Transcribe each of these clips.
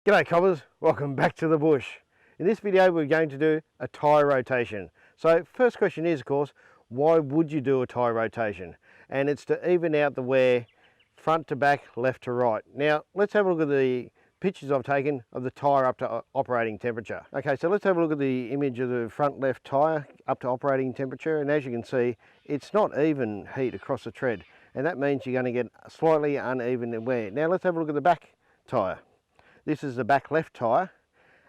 G'day cobbers, welcome back to the bush. In this video we're going to do a tyre rotation. So first question is, of course, why would you do a tyre rotation? And it's to even out the wear front to back, left to right. Now let's have a look at the pictures I've taken of the tyre up to operating temperature. Okay, so let's have a look at the image of the front left tyre up to operating temperature, and as you can see it's not even heat across the tread, and that means you're going to get slightly uneven wear. Now let's have a look at the back tyre. This is the back left tyre,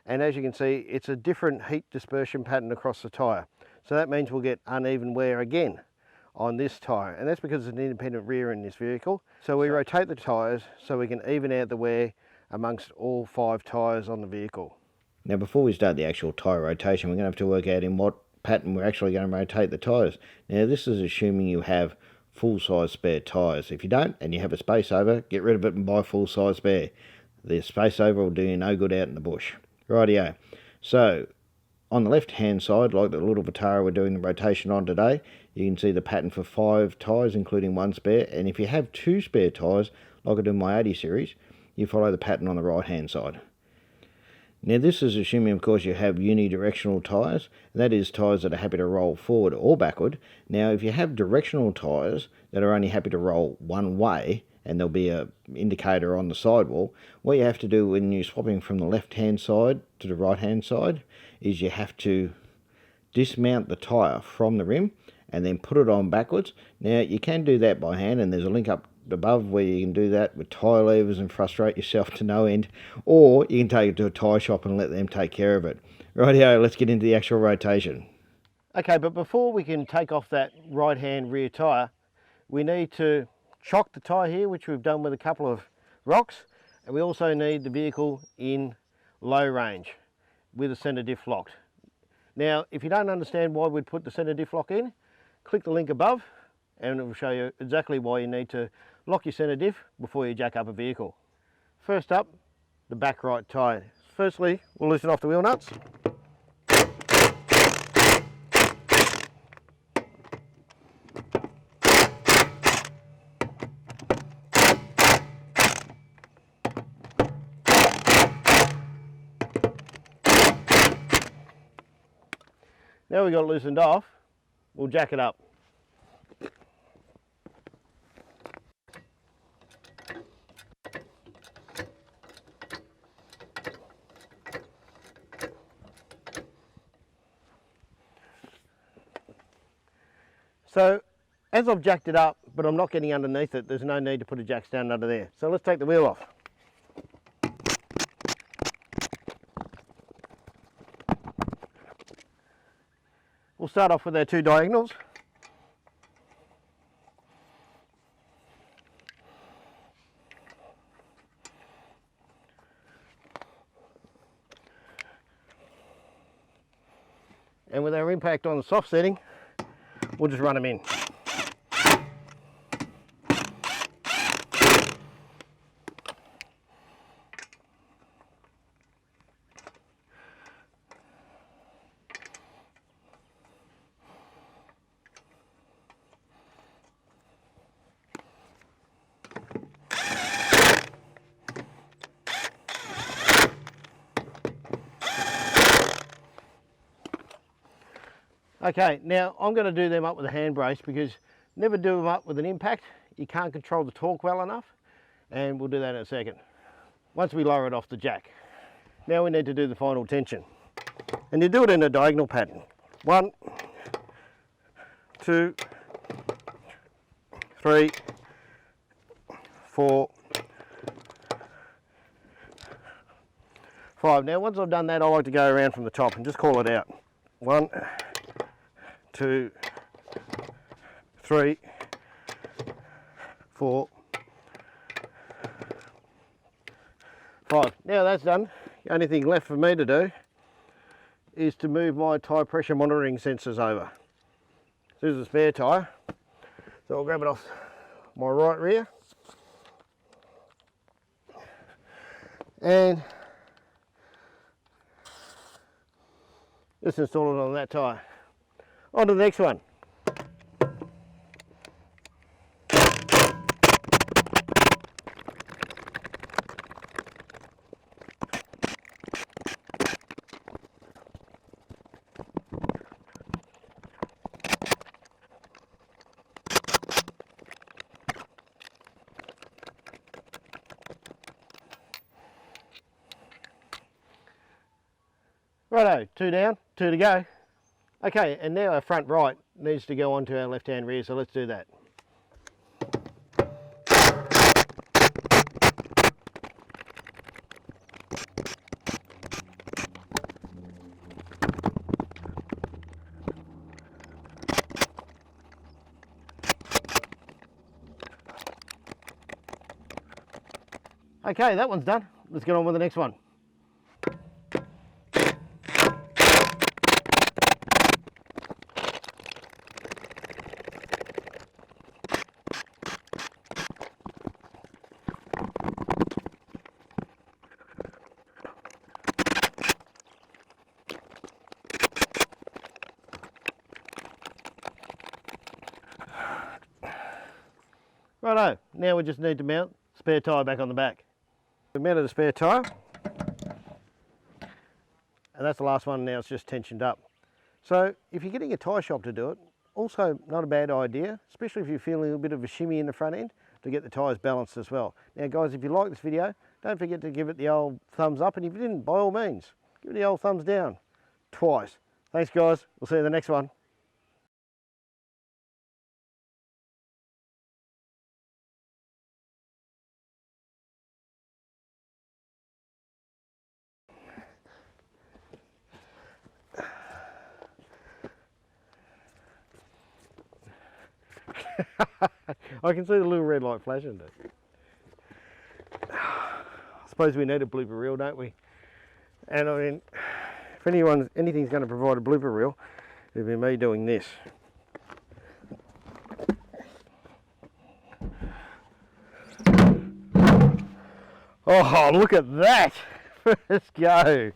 and as you can see it's a different heat dispersion pattern across the tyre. So that means we'll get uneven wear again on this tyre, and that's because it's an independent rear in this vehicle. So we rotate the tyres so we can even out the wear amongst all 5 tyres on the vehicle. Now before we start the actual tyre rotation, we're going to have to work out in what pattern we're actually going to rotate the tyres. Now this is assuming you have full size spare tyres. If you don't and you have a space over, get rid of it and buy full size spare. The space over will do you no good out in the bush. Rightio. So on the left hand side, like the little Vitara we're doing the rotation on today, you can see the pattern for 5 tyres including 1 spare, and if you have 2 spare tyres like I do in my 80 series, you follow the pattern on the right hand side. Now this is assuming of course you have unidirectional tyres, and that is tyres that are happy to roll forward or backward. Now if you have directional tyres that are only happy to roll one way, and there'll be a indicator on the sidewall, what you have to do when you're swapping from the left hand side to the right hand side is you have to dismount the tyre from the rim and then put it on backwards. Now you can do that by hand, and there's a link up above where you can do that with tyre levers and frustrate yourself to no end, or you can take it to a tyre shop and let them take care of it. Rightio, let's get into the actual rotation. Okay, but before we can take off that right hand rear tyre, we need to chock the tyre here, which we've done with a couple of rocks, and we also need the vehicle in low range with a centre diff locked. Now if you don't understand why we'd put the centre diff lock in, click the link above and it will show you exactly why you need to lock your centre diff before you jack up a vehicle. First up, the back right tyre. Firstly, we'll loosen off the wheel nuts. Now we've got it loosened off, we'll jack it up. So as I've jacked it up, but I'm not getting underneath it, there's no need to put a jack stand under there. So let's take the wheel off. We'll start off with our 2 diagonals. And with our impact on the soft setting, we'll just run them in. Okay, now I'm going to do them up with a hand brace, because never do them up with an impact. You can't control the torque well enough, and we'll do that in a second. Once we lower it off the jack. Now we need to do the final tension. And you do it in a diagonal pattern. 1, 2, 3, 4, 5. Now once I've done that, I like to go around from the top and just call it out. 1, 2, 3, 4, 5. Now that's done, the only thing left for me to do is to move my tyre pressure monitoring sensors over. This is a spare tyre, so I'll grab it off my right rear and just install it on that tyre. On to the next one. Righto, 2 down, 2 to go. Okay, and now our front right needs to go onto our left-hand rear, so let's do that. Okay, that one's done. Let's get on with the next one. Righto, now we just need to mount the spare tyre back on the back. We mounted the spare tyre, and that's the last one. Now it's just tensioned up. So if you're getting a tyre shop to do it, also not a bad idea, especially if you're feeling a little bit of a shimmy in the front end, to get the tyres balanced as well. Now guys, if you like this video, don't forget to give it the old thumbs up, and if you didn't, by all means, give it the old thumbs down twice. Thanks guys, we'll see you in the next one. I can see the little red light flashing. I suppose we need a blooper reel, don't we? And I mean, if anything's going to provide a blooper reel, it'll be me doing this. Oh, look at that! Let's go.